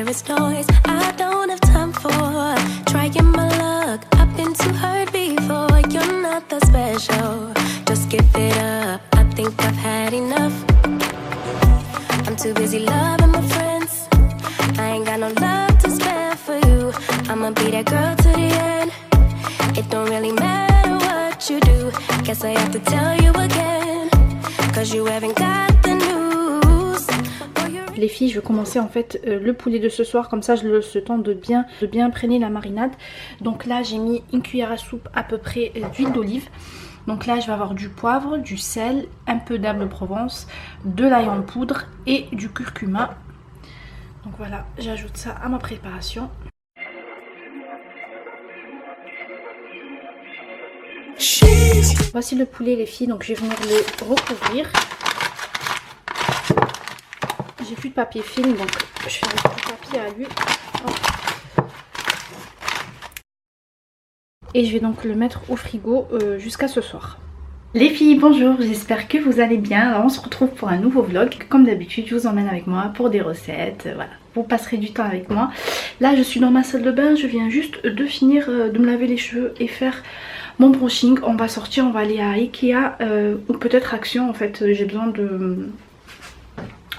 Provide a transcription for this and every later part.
is noise I don't have time for. Trying my luck, I've been too hurt before. You're not that special, just give it up. I think I've had enough. I'm too busy loving my friends. I ain't got no love to spare for you. I'ma be that girl to the end. It don't really matter what you do. Guess I have to tell you again, cause you haven't got the news. Les filles, je vais commencer en fait le poulet de ce soir, comme ça je laisse le temps de bien imprégner la marinade. Donc là j'ai mis une cuillère à soupe à peu près d'huile d'olive. Donc là je vais avoir du poivre, du sel, un peu d'herbe de Provence, de l'ail en poudre et du curcuma. Donc voilà, j'ajoute ça à ma préparation. Voici le poulet les filles, donc je vais venir le recouvrir. J'ai plus de papier film, donc je fais un petit papier à lui. Et je vais donc le mettre au frigo jusqu'à ce soir. Les filles, bonjour, j'espère que vous allez bien. Alors on se retrouve pour un nouveau vlog. Comme d'habitude, je vous emmène avec moi pour des recettes. Voilà, vous passerez du temps avec moi. Là, je suis dans ma salle de bain. Je viens juste de finir de me laver les cheveux et faire mon brushing. On va sortir, on va aller à Ikea ou peut-être Action. En fait, j'ai besoin de...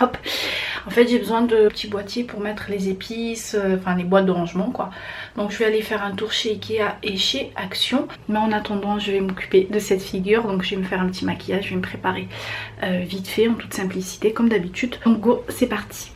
Hop. En fait j'ai besoin de petits boîtiers pour mettre les épices, enfin les boîtes de rangement quoi. Donc je vais aller faire un tour chez Ikea et chez Action. Mais en attendant je vais m'occuper de cette figure. Donc je vais me faire un petit maquillage, je vais me préparer vite fait en toute simplicité comme d'habitude. Donc go, c'est parti.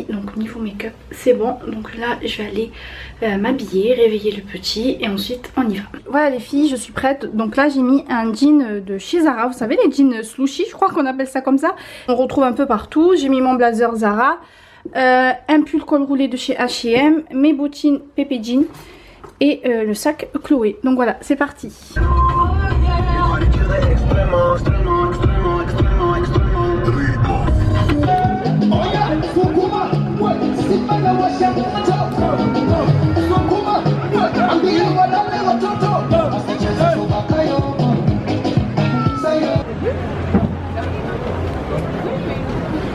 Donc niveau make-up c'est bon, donc là je vais aller m'habiller, réveiller le petit et ensuite on y va. Voilà les filles, je suis prête. Donc là j'ai mis un jean de chez Zara, vous savez les jeans slushy, je crois qu'on appelle ça comme ça. On retrouve un peu partout. J'ai mis mon blazer Zara, un pull col roulé de chez H&M, mes bottines Pepe Jean et le sac Chloé. Donc voilà, c'est parti.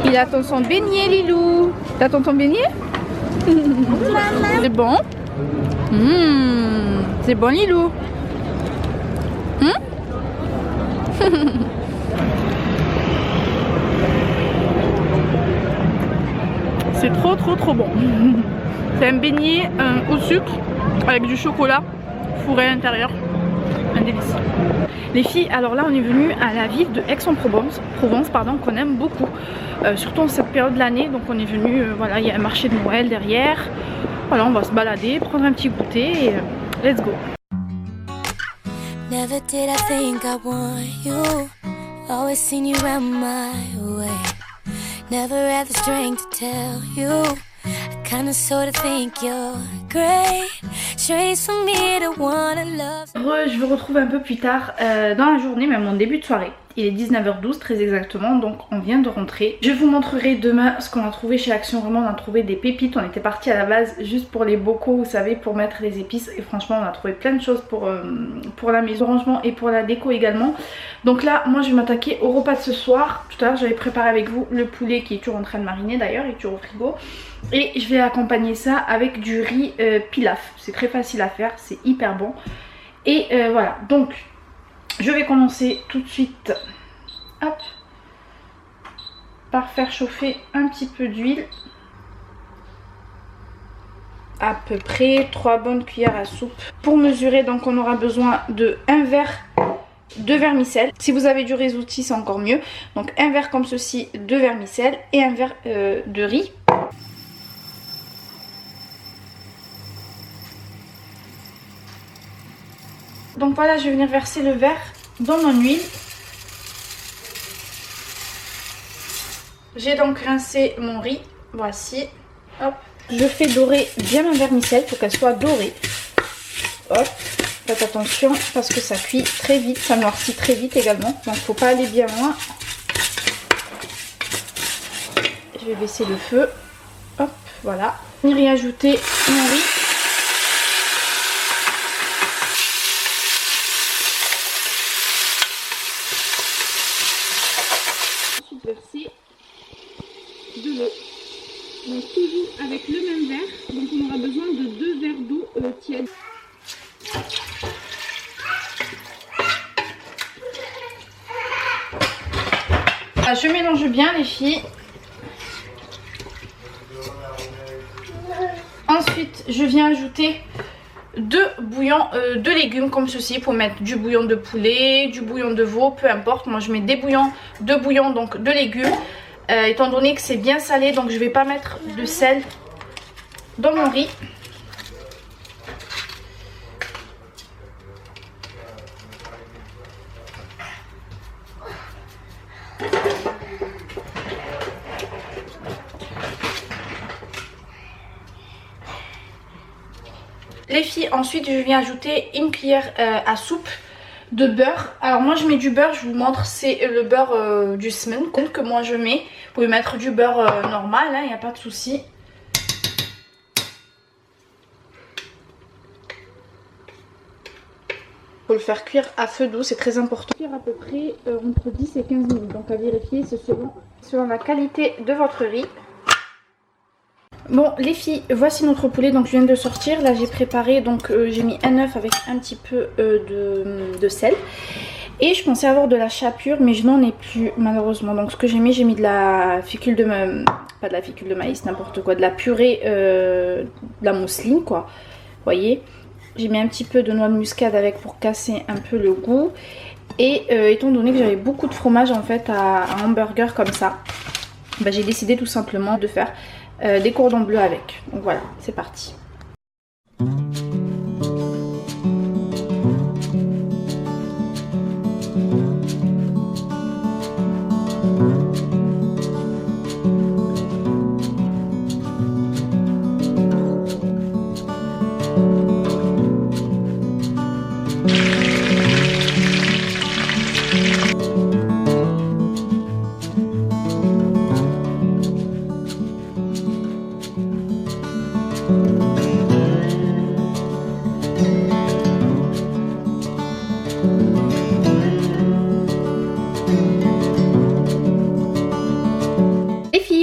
Il attend son beignet Lilou. T'attends ton beignet? C'est bon? C'est bon Lilou. C'est trop bon. C'est un beignet au sucre avec du chocolat fourré à l'intérieur. Un délice. Les filles, alors là on est venu à la ville de Aix-en-Provence, qu'on aime beaucoup. Surtout en cette période de l'année. Donc on est venu, voilà, il y a un marché de Noël derrière. Voilà, on va se balader, prendre un petit goûter et let's go. Never did I think I want you. Always seen you round my way. Never had the strength to tell you. I kinda sorta think you're great. Strange for me to wanna love. Je vous retrouve un peu plus tard dans la journée, même en début de soirée. Il est 19h12 très exactement, donc on vient de rentrer. Je vous montrerai demain ce qu'on a trouvé chez Action. Vraiment on a trouvé des pépites. On était parti à la base juste pour les bocaux, vous savez, pour mettre les épices. Et franchement on a trouvé plein de choses pour la maison rangement et pour la déco également. Donc là moi je vais m'attaquer au repas de ce soir. Tout à l'heure j'avais préparé avec vous le poulet qui est toujours en train de mariner d'ailleurs, il est toujours au frigo. Et je vais accompagner ça avec du riz pilaf. C'est très facile à faire, c'est hyper bon. Et voilà, donc je vais commencer tout de suite, hop, par faire chauffer un petit peu d'huile. À peu près 3 bonnes cuillères à soupe. Pour mesurer, donc on aura besoin de 1 verre de vermicelle. Si vous avez du risotto c'est encore mieux. Donc un verre comme ceci de vermicelle et un verre de riz. Donc voilà, je vais venir verser le verre dans mon huile. J'ai donc rincé mon riz. Voici. Hop. Je fais dorer bien ma vermicelle pour qu'elle soit dorée. Hop. Faites attention parce que ça cuit très vite, ça noircit très vite également. Donc faut pas aller bien loin. Je vais baisser le feu. Hop, voilà. Je vais y ajouter mon riz. Ensuite verser de l'eau. Donc toujours avec le même verre. Donc on aura besoin de 2 verres d'eau tiède. Je mélange bien les filles. Ensuite je viens ajouter 2 bouillons de légumes comme ceci. Pour mettre du bouillon de poulet, du bouillon de veau, peu importe. Moi je mets des bouillons, 2 bouillons donc de légumes. Étant donné que c'est bien salé, donc je vais pas mettre de sel dans mon riz. Les filles, ensuite je viens ajouter une cuillère à soupe de beurre. Alors moi je mets du beurre, je vous montre, c'est le beurre du semaine que moi je mets. Vous pouvez mettre du beurre normal, il n'y a pas de souci. Faut le faire cuire à feu doux, c'est très important. Cuire à peu près entre 10 et 15 minutes, donc à vérifier, c'est selon la qualité de votre riz. Bon les filles, voici notre poulet, donc je viens de sortir. Là j'ai préparé, donc j'ai mis un œuf avec un petit peu de sel. Et je pensais avoir de la chapelure, mais je n'en ai plus malheureusement. Donc ce que j'ai mis de la fécule de maïs, pas de la fécule de maïs, n'importe quoi, de la purée, de la mousseline quoi. Vous voyez, j'ai mis un petit peu de noix de muscade avec pour casser un peu le goût. Et étant donné que j'avais beaucoup de fromage en fait à hamburger comme ça, bah, j'ai décidé tout simplement de faire des cordons bleus avec. Donc voilà, c'est parti.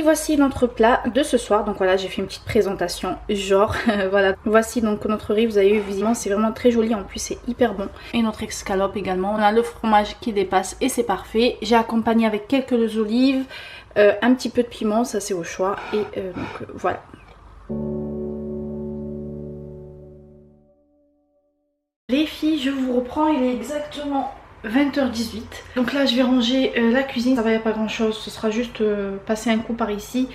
Voici notre plat de ce soir. Donc voilà, j'ai fait une petite présentation genre voilà, voici donc notre riz. Vous avez vu visiblement c'est vraiment très joli, en plus c'est hyper bon. Et notre escalope également, on a le fromage qui dépasse et c'est parfait. J'ai accompagné avec quelques olives, un petit peu de piment, ça c'est au choix. Et donc voilà. Les filles, je vous reprends, il est exactement 20h18. Donc là je vais ranger la cuisine, ça va, y a pas grand chose, ce sera juste passer un coup par ici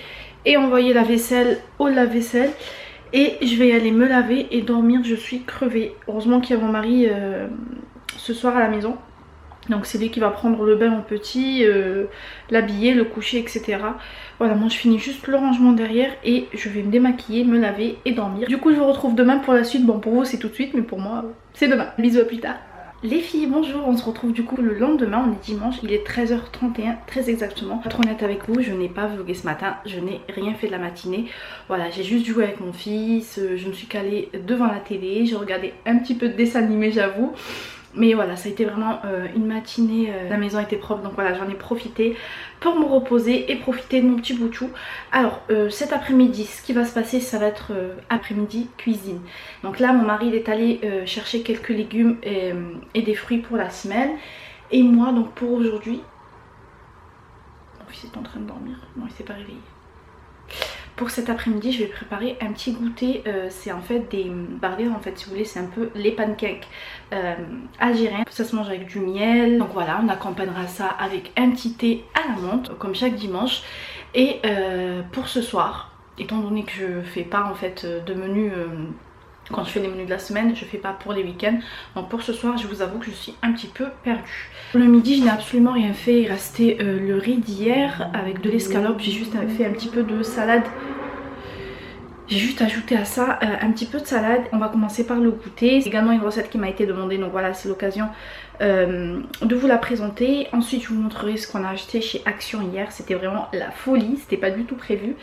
et envoyer la vaisselle au lave-vaisselle. Et je vais aller me laver et dormir, je suis crevée. Heureusement qu'il y a mon mari ce soir à la maison. Donc c'est lui qui va prendre le bain au petit, l'habiller, le coucher, etc. Voilà, moi je finis juste le rangement derrière et je vais me démaquiller, me laver et dormir. Du coup je vous retrouve demain pour la suite. Bon, pour vous c'est tout de suite, mais pour moi c'est demain. Bisous, à plus tard. Les filles, bonjour, on se retrouve du coup le lendemain, on est dimanche, il est 13h31 très exactement. Pour être honnête avec vous, je n'ai pas vlogué ce matin, je n'ai rien fait de la matinée. Voilà, j'ai juste joué avec mon fils, je me suis calée devant la télé, j'ai regardé un petit peu de dessin animé j'avoue. Mais voilà, ça a été vraiment une matinée, la maison était propre, donc voilà, j'en ai profité pour me reposer et profiter de mon petit bout-chou. Alors cet après-midi, ce qui va se passer, ça va être après-midi cuisine. Donc là, mon mari il est allé chercher quelques légumes et des fruits pour la semaine. Et moi, donc pour aujourd'hui, mon fils est en train de dormir, non il s'est pas réveillé. Pour cet après-midi, je vais préparer un petit goûter. C'est en fait des bardés, en fait, si vous voulez, c'est un peu les pancakes algériens. Ça se mange avec du miel. Donc voilà, on accompagnera ça avec un petit thé à la menthe, comme chaque dimanche. Et pour ce soir, étant donné que je fais pas en fait de menu quand je fais les menus de la semaine, je fais pas pour les week-ends. Donc pour ce soir, je vous avoue que je suis un petit peu perdue. Pour le midi, je n'ai absolument rien fait. Il restait le riz d'hier avec de l'escalope. J'ai juste fait un petit peu de salade J'ai juste ajouté à ça un petit peu de salade. On va commencer par le goûter. C'est également une recette qui m'a été demandée, donc voilà, c'est l'occasion de vous la présenter. Ensuite je vous montrerai ce qu'on a acheté chez Action hier. C'était vraiment la folie, c'était pas du tout prévu.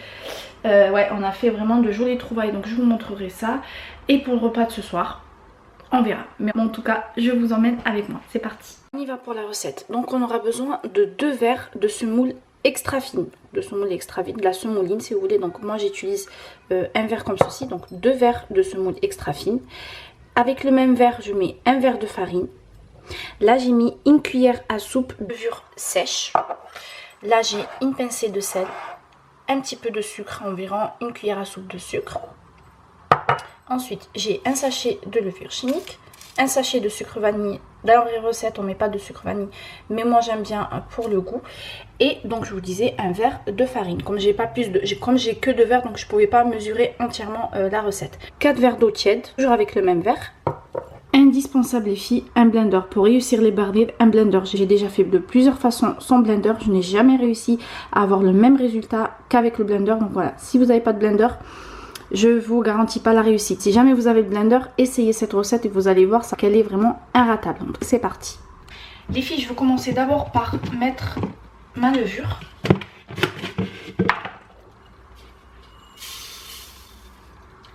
Ouais, on a fait vraiment de jolies trouvailles, donc je vous montrerai ça. Et pour le repas de ce soir, on verra. Mais en tout cas, je vous emmène avec moi. C'est parti. On y va pour la recette. Donc on aura besoin de 2 verres de semoule extra fine. De semoule extra fine, de la semouline si vous voulez. Donc moi j'utilise un verre comme ceci. Donc 2 verres de semoule extra fine. Avec le même verre, je mets un verre de farine. Là j'ai mis une cuillère à soupe de levure sèche. Là j'ai une pincée de sel. Un petit peu de sucre, environ une cuillère à soupe de sucre. Ensuite, j'ai un sachet de levure chimique, un sachet de sucre vanille. Dans les recettes, on ne met pas de sucre vanille, mais moi j'aime bien pour le goût. Et donc je vous disais un verre de farine. Comme j'ai que 2 verres, donc je ne pouvais pas mesurer entièrement la recette. 4 verres d'eau tiède, toujours avec le même verre. Indispensable les filles, un blender. Pour réussir les barnets, un blender. J'ai déjà fait de plusieurs façons sans blender. Je n'ai jamais réussi à avoir le même résultat qu'avec le blender. Donc voilà, si vous n'avez pas de blender, je vous garantis pas la réussite. Si jamais vous avez le blender, essayez cette recette et vous allez voir qu'elle est vraiment inratable. Donc c'est parti. Les filles, je vais commencer d'abord par mettre ma levure.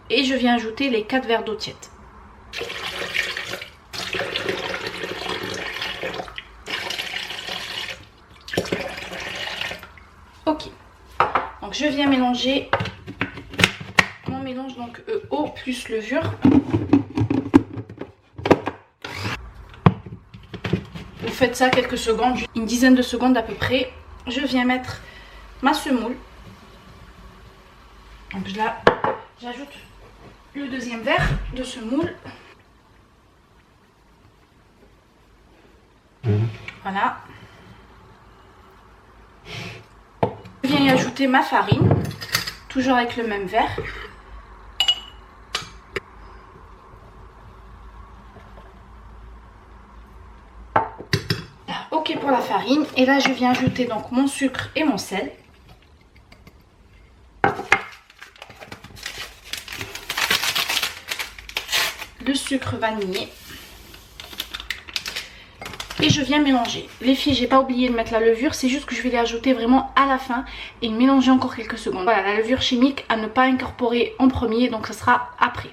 Et je viens ajouter les 4 verres d'eau tiède. Ok, donc je viens mélanger mon mélange, donc eau plus levure. Vous faites ça quelques secondes, une dizaine de secondes à peu près. Je viens mettre ma semoule. Donc là, j'ajoute le deuxième verre de semoule. Voilà. Je viens y ajouter ma farine, toujours avec le même verre. Ok pour la farine. Et là je viens ajouter donc mon sucre et mon sel. Le sucre vanillé. Et je viens mélanger. Les filles, j'ai pas oublié de mettre la levure, c'est juste que je vais les ajouter vraiment à la fin et mélanger encore quelques secondes. Voilà, la levure chimique à ne pas incorporer en premier, donc ça sera après.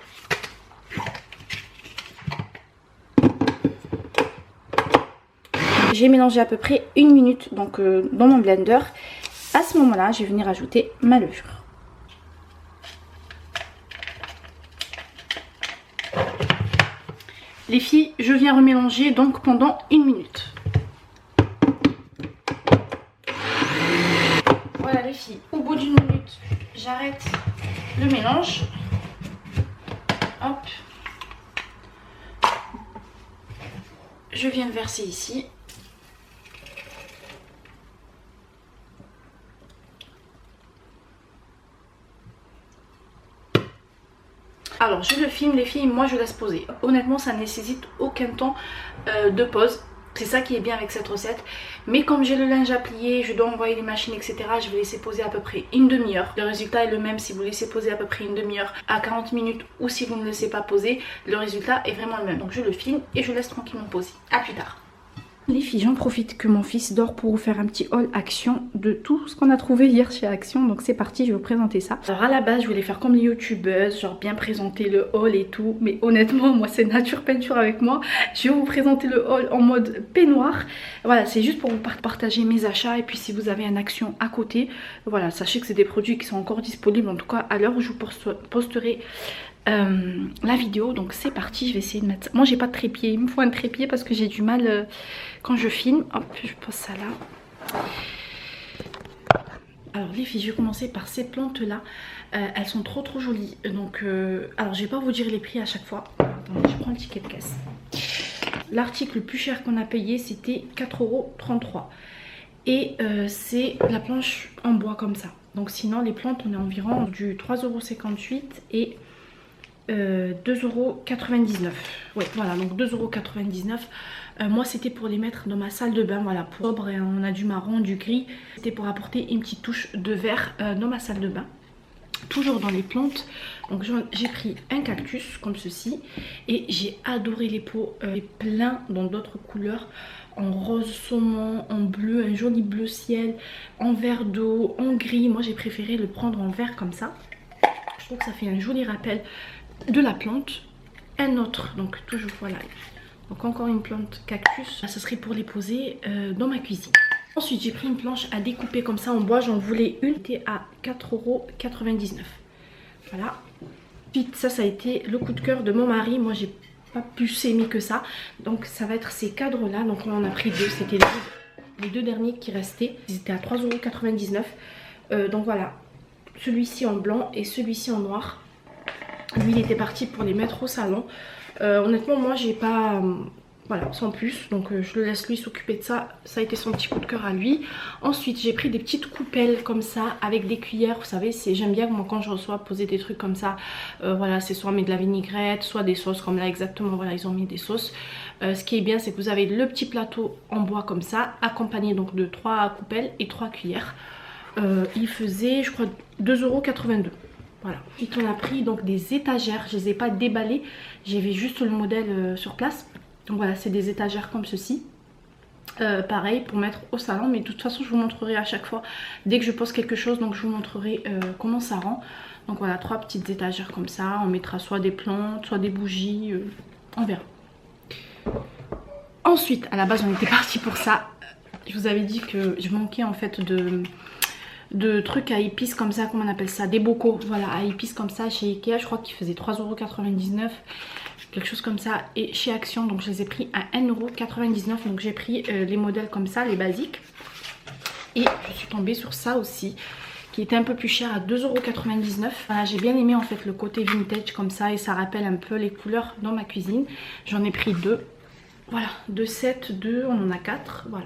J'ai mélangé à peu près 1 minute donc dans mon blender. À ce moment-là, je vais venir ajouter ma levure. Les filles, je viens remélanger donc pendant 1 minute. Voilà les filles, au bout d'1 minute, j'arrête le mélange. Hop. Je viens de verser ici. Alors je le filme les filles, moi je laisse poser. Honnêtement ça nécessite aucun temps de pause. C'est ça qui est bien avec cette recette. Mais comme j'ai le linge à plier, je dois envoyer les machines etc. Je vais laisser poser à peu près une demi-heure. Le résultat est le même si vous laissez poser à peu près une demi-heure à 40 minutes ou si vous ne laissez pas poser. Le résultat est vraiment le même. Donc je le filme et je laisse tranquillement poser. A plus tard. Les filles, j'en profite que mon fils dort pour vous faire un petit haul Action de tout ce qu'on a trouvé hier chez Action. Donc c'est parti, je vais vous présenter ça. Alors à la base, je voulais faire comme les youtubeuses, genre bien présenter le haul et tout. Mais honnêtement, moi c'est nature peinture avec moi. Je vais vous présenter le haul en mode peignoir. Voilà, c'est juste pour vous partager mes achats. Et puis si vous avez un Action à côté, voilà, sachez que c'est des produits qui sont encore disponibles. En tout cas, à l'heure où je vous posterai la vidéo. Donc c'est parti, je vais essayer de mettre ça. Moi j'ai pas de trépied, il me faut un trépied parce que j'ai du mal quand je filme. Hop, je pose ça là. Alors les filles, je vais commencer par ces plantes là. Elles sont trop jolies. Donc alors je vais pas vous dire les prix à chaque fois. Attendez, je prends le ticket de caisse. L'article le plus cher qu'on a payé c'était 4,33 €. Et c'est la planche en bois comme ça. Donc sinon les plantes on est environ du 3,58 € et 2,99 €. Ouais voilà, donc 2,99 €. Moi c'était pour les mettre dans ma salle de bain, voilà, pour sobre, on a du marron, du gris. C'était pour apporter une petite touche de vert dans ma salle de bain. toujours dans les plantes. Donc j'ai pris un cactus comme ceci et j'ai adoré les pots, plein dans d'autres couleurs, en rose saumon, en bleu, un joli bleu ciel, en vert d'eau, en gris. Moi j'ai préféré le prendre en vert comme ça. Je trouve que ça fait un joli rappel de la plante. Un autre, donc toujours voilà, donc encore une plante cactus, ça serait pour les poser dans ma cuisine. Ensuite j'ai pris une planche à découper comme ça en bois, j'en voulais une, c'était à 4,99 €. Voilà. Ensuite ça a été le coup de cœur de mon mari, moi j'ai pas pu s'aimer que ça, donc ça va être ces cadres là, donc on en a pris deux, c'était les deux derniers qui restaient, ils étaient à 3,99 €. Donc voilà, celui-ci en blanc et celui-ci en noir. Lui il était parti pour les mettre au salon. Honnêtement moi j'ai pas... voilà, sans plus, donc je le laisse lui s'occuper de ça. Ça a été son petit coup de cœur à lui. Ensuite j'ai pris des petites coupelles comme ça avec des cuillères. Vous savez, j'aime bien moi quand je reçois poser des trucs comme ça. Voilà, c'est soit mais de la vinaigrette, soit des sauces comme là exactement. Voilà, ils ont mis des sauces. Ce qui est bien c'est que vous avez le petit plateau en bois comme ça, accompagné donc de 3 coupelles et 3 cuillères. Il faisait je crois 2,82 €. Voilà. Ensuite on a pris donc des étagères, je les ai pas déballées, j'avais juste le modèle sur place. Donc voilà, c'est des étagères comme ceci. Pareil pour mettre au salon, mais de toute façon je vous montrerai à chaque fois dès que je pose quelque chose, donc je vous montrerai comment ça rend. Donc voilà, 3 petites étagères comme ça, on mettra soit des plantes, soit des bougies, on verra. Ensuite, à la base on était parti pour ça. Je vous avais dit que je manquais en fait de trucs à épices comme ça, comment on appelle ça, des bocaux, voilà, à épices comme ça chez Ikea, je crois qu'ils faisaient 3,99 €, quelque chose comme ça, et chez Action, donc je les ai pris à 1,99 €, donc j'ai pris les modèles comme ça, les basiques, et je suis tombée sur ça aussi, qui était un peu plus cher à 2,99 €. Voilà, j'ai bien aimé en fait le côté vintage comme ça, et ça rappelle un peu les couleurs dans ma cuisine. J'en ai pris 2, voilà, 2 sets, 2, on en a 4, voilà.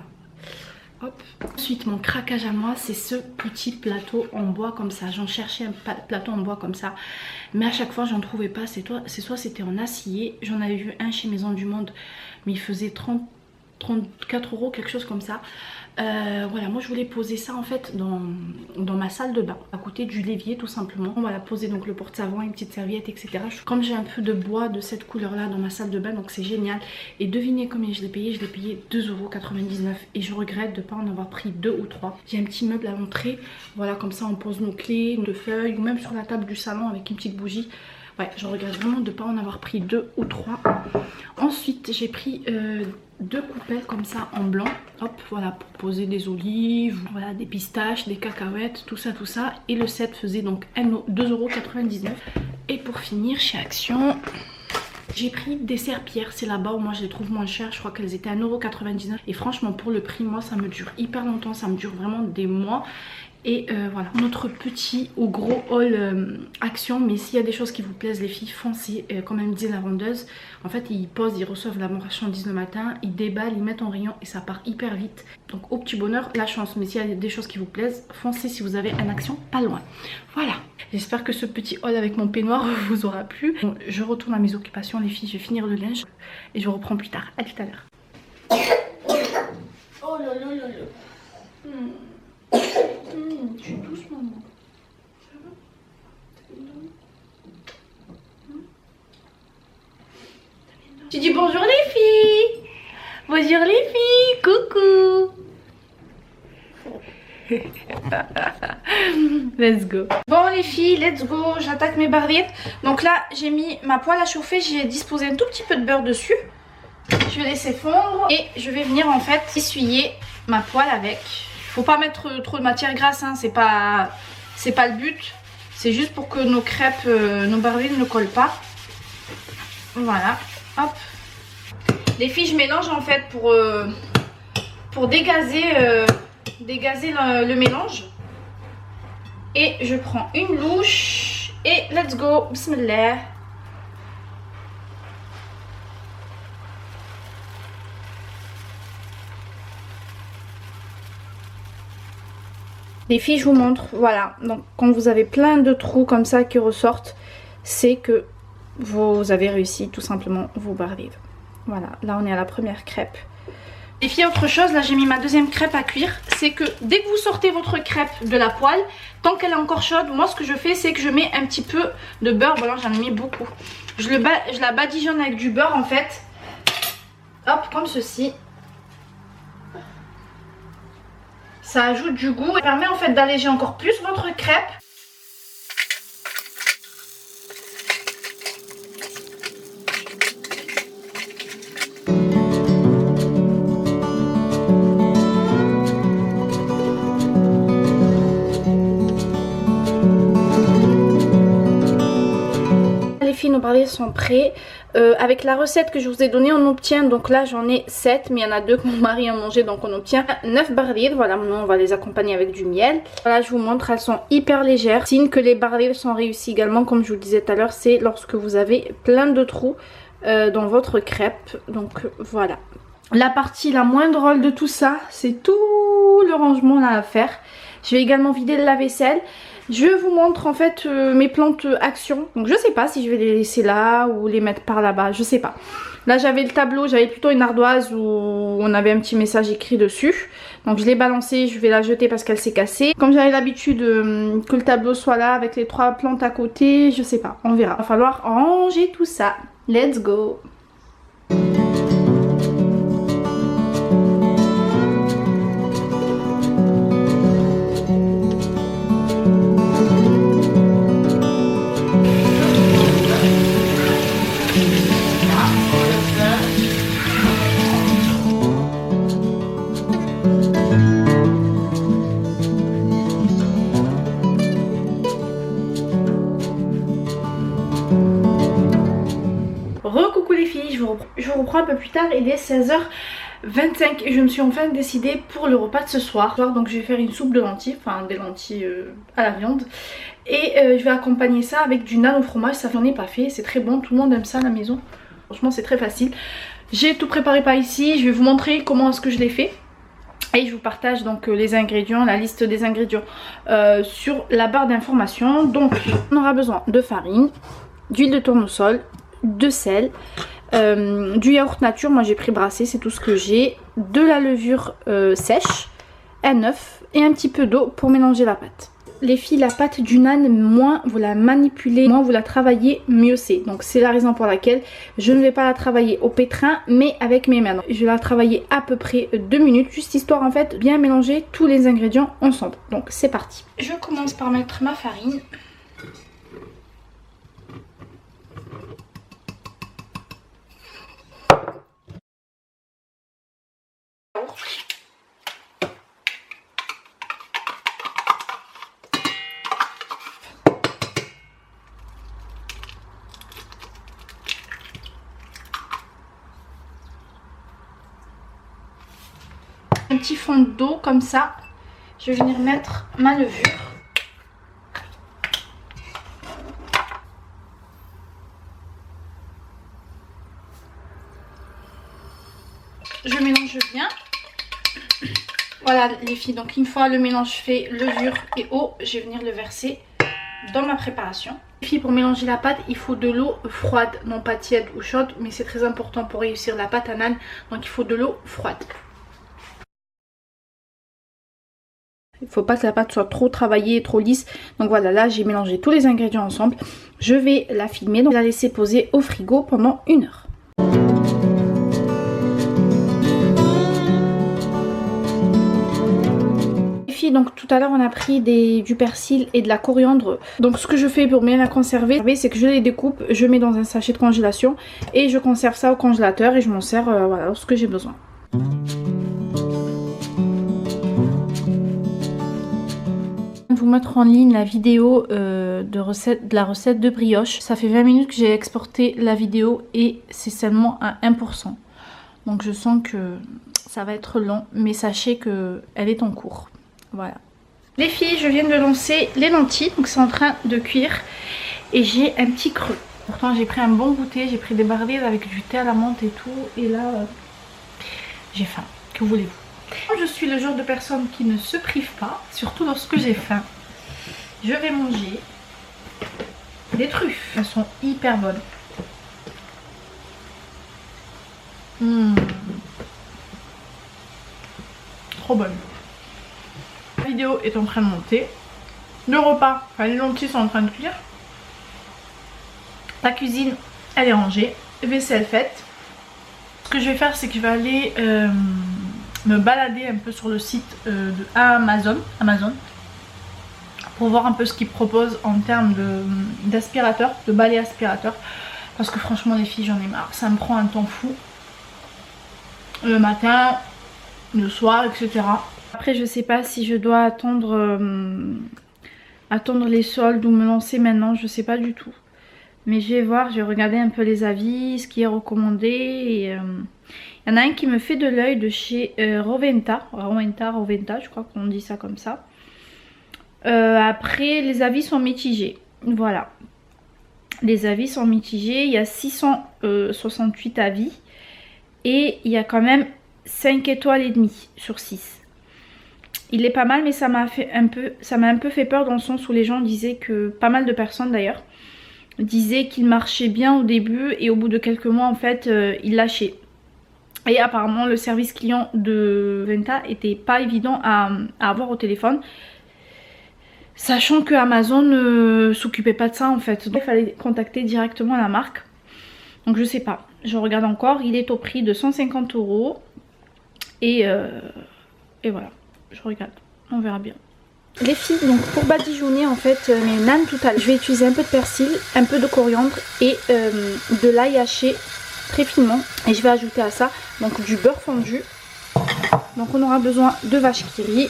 Hop. Ensuite mon craquage à moi c'est ce petit plateau en bois comme ça. J'en cherchais un plateau en bois comme ça, mais à chaque fois j'en trouvais pas. C'est soit c'était en acier, j'en avais vu un chez Maison du Monde mais il faisait 34 €, quelque chose comme ça. Voilà, moi je voulais poser ça en fait dans ma salle de bain, à côté du l'évier tout simplement. Voilà, poser donc le porte-savon, une petite serviette, etc. Comme j'ai un peu de bois de cette couleur là dans ma salle de bain, donc c'est génial. Et devinez combien je l'ai payé 2,99 € et je regrette de ne pas en avoir pris 2 ou 3. J'ai un petit meuble à l'entrée, voilà, comme ça on pose nos clés, nos feuilles, ou même sur la table du salon avec une petite bougie. Ouais, je regrette vraiment de ne pas en avoir pris 2 ou 3. Ensuite j'ai pris 2 coupelles comme ça en blanc, hop, voilà, pour poser des olives, voilà, des pistaches, des cacahuètes, tout ça. Et le set faisait donc 2,99 €. Et pour finir, chez Action, j'ai pris des serpillères, c'est là-bas où moi je les trouve moins chères, je crois qu'elles étaient à 1,99 €. Et franchement pour le prix, moi ça me dure hyper longtemps, ça me dure vraiment des mois. Et voilà, notre petit ou gros haul Action. Mais s'il y a des choses qui vous plaisent les filles, foncez. Comme elle me disait la vendeuse, en fait ils posent, ils reçoivent la marchandise le matin, ils déballent, ils mettent en rayon et ça part hyper vite. Donc au petit bonheur, la chance. Mais s'il y a des choses qui vous plaisent, foncez si vous avez un Action pas loin. Voilà, j'espère que ce petit haul avec mon peignoir vous aura plu. Bon, je retourne à mes occupations les filles, je vais finir le linge et je reprends plus tard. À tout à l'heure. Oh là là là là. Je suis douce maman. Ça va? T'as bien dormi? Tu dis bonjour les filles. Bonjour les filles. Coucou. Let's go. Bon les filles, let's go. J'attaque mes barrettes. Donc là j'ai mis ma poêle à chauffer. J'ai disposé un tout petit peu de beurre dessus. Je vais laisser fondre. Et je vais venir en fait essuyer ma poêle avec. Faut pas mettre trop de matière grasse, hein, c'est pas le but. C'est juste pour que nos crêpes, nos barbettes ne collent pas. Voilà, hop. Les filles, je mélange en fait pour dégazer le mélange. Et je prends une louche et let's go, bismillah. Les filles, je vous montre, voilà, donc quand vous avez plein de trous comme ça qui ressortent, c'est que vous avez réussi tout simplement vos barres vives. Voilà, là on est à la première crêpe. Les filles, autre chose, là j'ai mis ma deuxième crêpe à cuire. C'est que dès que vous sortez votre crêpe de la poêle, tant qu'elle est encore chaude, moi ce que je fais c'est que je mets un petit peu de beurre. Bon là j'en ai mis beaucoup. Je la badigeonne avec du beurre en fait. Hop, comme ceci. Ça ajoute du goût et permet en fait d'alléger encore plus votre crêpe. Les filles, nos barils sont prêts. Avec la recette que je vous ai donnée, on obtient, donc là j'en ai 7, mais il y en a 2 que mon mari a mangé, donc on obtient 9 barils. Voilà, maintenant on va les accompagner avec du miel. Voilà, je vous montre, elles sont hyper légères. Signe que les barils sont réussis également, comme je vous le disais tout à l'heure, c'est lorsque vous avez plein de trous dans votre crêpe. Donc voilà. La partie la moins drôle de tout ça, c'est tout le rangement là à faire. Je vais également vider le lave-vaisselle. Je vous montre en fait mes plantes Action. Donc je sais pas si je vais les laisser là ou les mettre par là-bas, je sais pas. Là j'avais le tableau, j'avais plutôt une ardoise où on avait un petit message écrit dessus. Donc je l'ai balancée, je vais la jeter parce qu'elle s'est cassée. Comme j'avais l'habitude que le tableau soit là avec les 3 plantes à côté, je sais pas, on verra. Il va falloir ranger tout ça. Let's go! Recoucou les filles, je vous reprends un peu plus tard, il est 16h25 et je me suis enfin décidée pour le repas de ce soir. Donc je vais faire une soupe de lentilles, enfin des lentilles à la viande. Et je vais accompagner ça avec du naan au fromage, ça j'en ai pas fait, c'est très bon, tout le monde aime ça à la maison. Franchement c'est très facile. J'ai tout préparé par ici, je vais vous montrer comment est-ce que je l'ai fait. Et je vous partage donc les ingrédients, la liste des ingrédients sur la barre d'informations. Donc on aura besoin de farine, d'huile de tournesol, de sel, du yaourt nature, moi j'ai pris brassé, c'est tout ce que j'ai, de la levure sèche, un œuf et un petit peu d'eau pour mélanger la pâte. Les filles, la pâte du naan, moins vous la manipulez, moins vous la travaillez, mieux c'est. Donc c'est la raison pour laquelle je ne vais pas la travailler au pétrin, mais avec mes mains. Donc, je vais la travailler à peu près 2 minutes, juste histoire en fait bien mélanger tous les ingrédients ensemble. Donc c'est parti. Je commence par mettre ma farine. Un petit fond d'eau comme ça. Je vais venir mettre ma levure. Je mélange bien. Voilà les filles, donc une fois le mélange fait, levure et eau, je vais venir le verser dans ma préparation. Les filles, pour mélanger la pâte, il faut de l'eau froide, non pas tiède ou chaude, mais c'est très important pour réussir la pâte à naan, donc il faut de l'eau froide. Il ne faut pas que la pâte soit trop travaillée, trop lisse. Donc voilà, là j'ai mélangé tous les ingrédients ensemble. Je vais la filmer, donc je vais la laisser poser au frigo pendant 1 heure. Les filles, donc tout à l'heure on a pris du persil et de la coriandre. Donc ce que je fais pour bien la conserver, c'est que je les découpe, je mets dans un sachet de congélation et je conserve ça au congélateur et je m'en sers voilà, lorsque j'ai besoin. Vous mettre en ligne la vidéo de la recette de brioche. Ça fait 20 minutes que j'ai exporté la vidéo et c'est seulement à 1%. Donc je sens que ça va être long, mais sachez qu'elle est en cours. Voilà. Les filles, je viens de lancer les lentilles, donc c'est en train de cuire et j'ai un petit creux. Pourtant j'ai pris un bon goûter, j'ai pris des barils avec du thé à la menthe et tout, et là j'ai faim. Que voulez-vous? Je suis le genre de personne qui ne se prive pas, surtout lorsque j'ai faim. Je vais manger des truffes. Elles sont hyper bonnes. trop bonne. La vidéo est en train de monter. Le repas, enfin les lentilles sont en train de cuire. La cuisine, elle est rangée. Vaisselle faite. Ce que je vais faire, c'est que je vais aller me balader un peu sur le site de Amazon pour voir un peu ce qu'ils proposent en termes d'aspirateur, de balai aspirateur. Parce que franchement les filles, j'en ai marre. Ça me prend un temps fou. Le matin, le soir, etc. Après je sais pas si je dois attendre les soldes ou me lancer maintenant, je sais pas du tout. Mais je vais voir, je vais regarder un peu les avis, ce qui est recommandé. Et il y en a un qui me fait de l'œil de chez Roventa, je crois qu'on dit ça comme ça. Après les avis sont mitigés, voilà. Les avis sont mitigés, il y a 668 avis. Et il y a quand même 5 étoiles et demie sur 6. Il est pas mal, mais ça m'a un peu fait peur dans le sens où les gens disaient que, pas mal de personnes d'ailleurs, disaient qu'il marchait bien au début et au bout de quelques mois en fait il lâchait. Et apparemment le service client de Venta était pas évident à avoir au téléphone. Sachant que Amazon ne s'occupait pas de ça en fait. Donc il fallait contacter directement la marque. Donc je sais pas, je regarde encore, il est au prix de 150 €. Et voilà, je regarde, on verra bien. Les filles, donc pour badigeonner en fait mes nanes tout à l'heure, je vais utiliser un peu de persil, un peu de coriandre et de l'ail haché très finement. Et je vais ajouter à ça donc du beurre fondu. Donc on aura besoin de vache qui rit.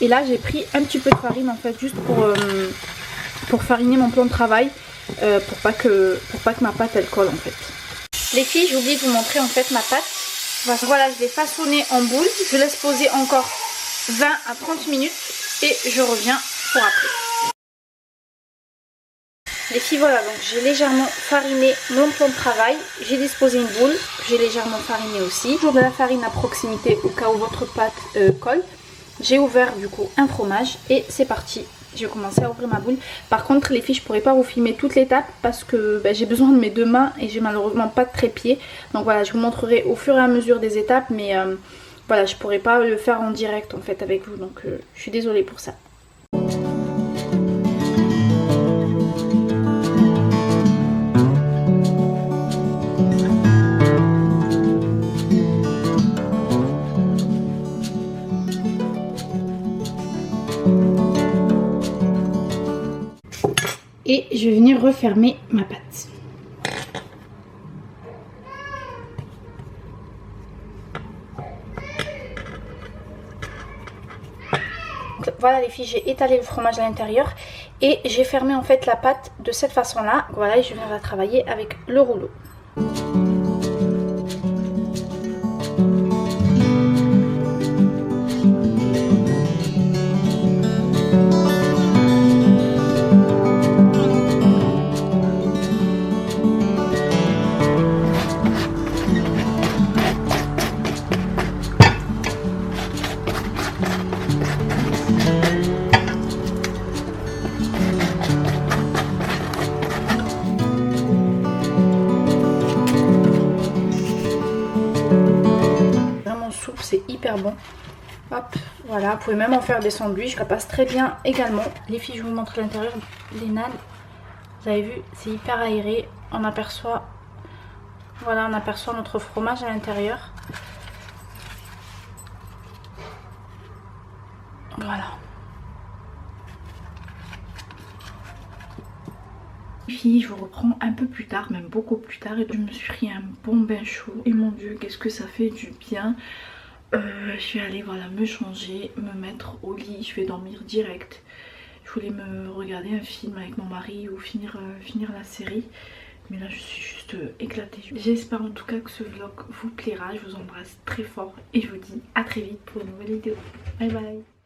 Et là j'ai pris un petit peu de farine en fait juste pour fariner mon plan de travail. Pour pas que ma pâte elle colle en fait. Les filles, j'ai oublié de vous montrer en fait ma pâte. Voilà, je l'ai façonnée en boule. Je laisse poser encore 20 à 30 minutes et je reviens pour après. Les filles, voilà, donc j'ai légèrement fariné mon plan de travail. J'ai disposé une boule, j'ai légèrement fariné aussi. Toujours de la farine à proximité au cas où votre pâte colle. J'ai ouvert du coup un fromage et c'est parti. Je vais commencer à ouvrir ma boule. Par contre les filles, je pourrais pas vous filmer toute l'étape parce que j'ai besoin de mes deux mains et j'ai malheureusement pas de trépied. Donc voilà, je vous montrerai au fur et à mesure des étapes, mais voilà, je pourrais pas le faire en direct en fait avec vous, donc je suis désolée pour ça. Et je vais venir refermer ma pâte. Voilà les filles, j'ai étalé le fromage à l'intérieur et j'ai fermé en fait la pâte de cette façon là. Voilà, et je viens la travailler avec le rouleau. C'est hyper bon. Hop, voilà, vous pouvez même en faire des sandwichs, ça passe très bien également. Les filles, je vous montre l'intérieur, les nanes. Vous avez vu, c'est hyper aéré. On aperçoit, voilà, on aperçoit notre fromage à l'intérieur. Voilà. Les filles, je vous reprends un peu plus tard, même beaucoup plus tard. Et je me suis pris un bon bain chaud. Et mon Dieu, qu'est-ce que ça fait du bien. Je vais aller voilà, me changer, me mettre au lit, je vais dormir direct. Je voulais me regarder un film avec mon mari ou finir la série. Mais là je suis juste éclatée. J'espère en tout cas que ce vlog vous plaira. Je vous embrasse très fort et je vous dis à très vite pour une nouvelle vidéo. Bye bye.